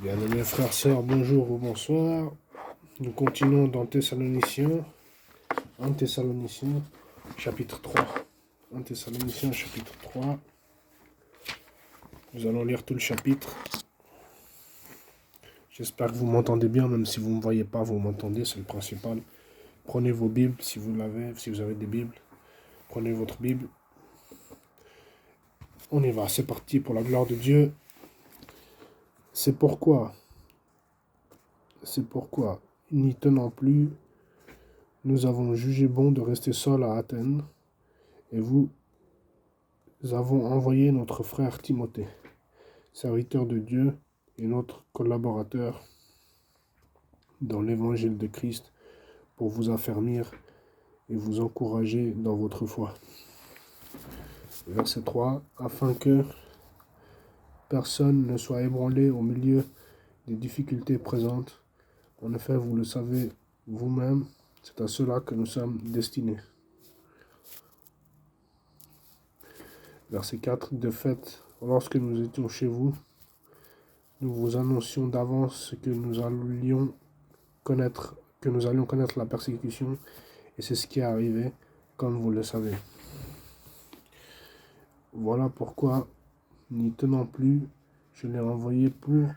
Bien-aimés frères, sœurs, bonjour ou bonsoir. Nous continuons dans Thessaloniciens, 1 Thessaloniciens, chapitre 3. 1 Thessaloniciens, chapitre 3. Nous allons lire tout le chapitre. J'espère que vous m'entendez bien, même si vous ne me voyez pas, vous m'entendez, c'est le principal. Prenez vos Bibles, si vous avez des Bibles. Prenez votre Bible. On y va, c'est parti pour la gloire de Dieu. C'est pourquoi, n'y tenant plus, nous avons jugé bon de rester seuls à Athènes, et vous avons envoyé notre frère Timothée, serviteur de Dieu et notre collaborateur dans l'évangile de Christ, pour vous affermir et vous encourager dans votre foi. Verset 3, afin que personne ne soit ébranlé au milieu des difficultés présentes. En effet, vous le savez vous-même, c'est à cela que nous sommes destinés. Verset 4, de fait, lorsque nous étions chez vous, nous vous annoncions d'avance que nous allions connaître la persécution, et c'est ce qui est arrivé, comme vous le savez. Voilà pourquoi, n'y tenant plus, je l'ai envoyé pour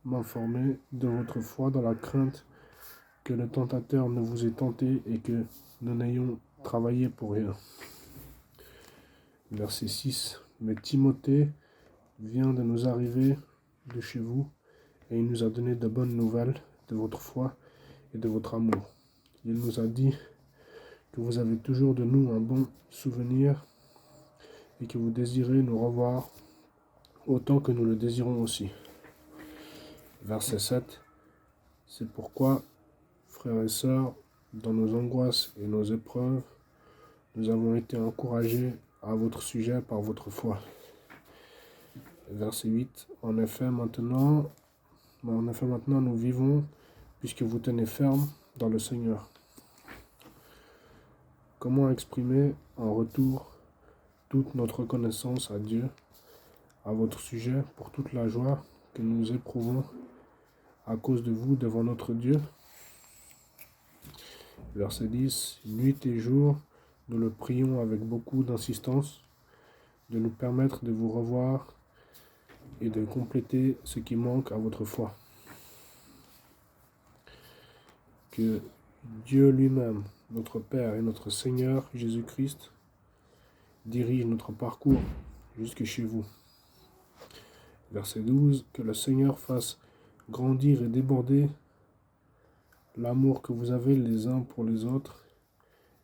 m'informer de votre foi dans la crainte que le tentateur ne vous ait tenté et que nous n'ayons travaillé pour rien. Verset 6. Mais Timothée vient de nous arriver de chez vous, et il nous a donné de bonnes nouvelles de votre foi et de votre amour. Il nous a dit que vous avez toujours de nous un bon souvenir et que vous désirez nous revoir autant que nous le désirons aussi. Verset 7. C'est pourquoi, frères et sœurs, dans nos angoisses et nos épreuves, nous avons été encouragés à votre sujet par votre foi. Verset 8. En effet, maintenant, nous vivons, puisque vous tenez ferme dans le Seigneur. Comment exprimer en retour toute notre reconnaissance à Dieu, à votre sujet, pour toute la joie que nous éprouvons à cause de vous devant notre Dieu? Verset 10. Nuit et jour, nous le prions avec beaucoup d'insistance de nous permettre de vous revoir et de compléter ce qui manque à votre foi. Que Dieu lui-même, notre Père et notre Seigneur Jésus-Christ, dirige notre parcours jusque chez vous. Verset 12. Que le Seigneur fasse grandir et déborder l'amour que vous avez les uns pour les autres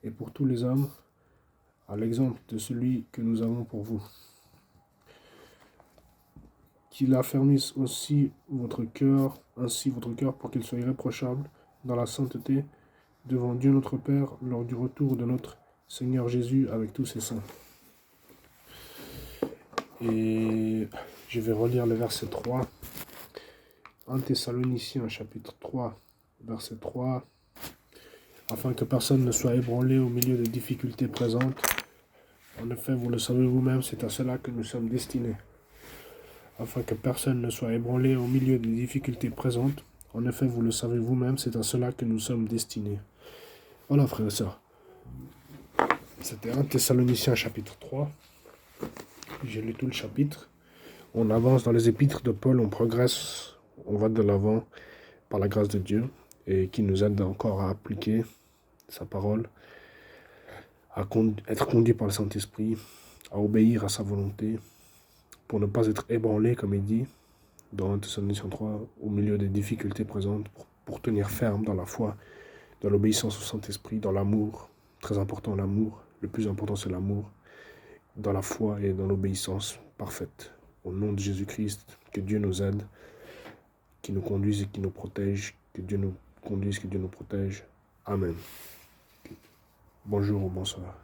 et pour tous les hommes, à l'exemple de celui que nous avons pour vous. Qu'il affermisse aussi votre cœur pour qu'il soit irréprochable dans la sainteté devant Dieu notre Père lors du retour de notre Seigneur Jésus avec tous ses saints. Et je vais relire le verset 3. 1 Thessaloniciens chapitre 3, verset 3. Afin que personne ne soit ébranlé au milieu des difficultés présentes. En effet, vous le savez vous-même, c'est à cela que nous sommes destinés. Afin que personne ne soit ébranlé au milieu des difficultés présentes. En effet, vous le savez vous-même, c'est à cela que nous sommes destinés. Voilà, frères et sœurs. C'était 1 Thessaloniciens chapitre 3. J'ai lu tout le chapitre. On avance dans les épîtres de Paul, on progresse, on va de l'avant par la grâce de Dieu et qui nous aide encore à appliquer sa parole, à être conduit par le Saint-Esprit, à obéir à sa volonté, pour ne pas être ébranlé, comme il dit, dans 1 Thessaloniciens 3, au milieu des difficultés présentes, pour tenir ferme dans la foi, dans l'obéissance au Saint-Esprit, dans l'amour, très important l'amour, le plus important c'est l'amour, dans la foi et dans l'obéissance parfaite. Au nom de Jésus-Christ, que Dieu nous aide, qu'il nous conduise et qu'il nous protège, que Dieu nous conduise, que Dieu nous protège. Amen. Bonjour ou bonsoir.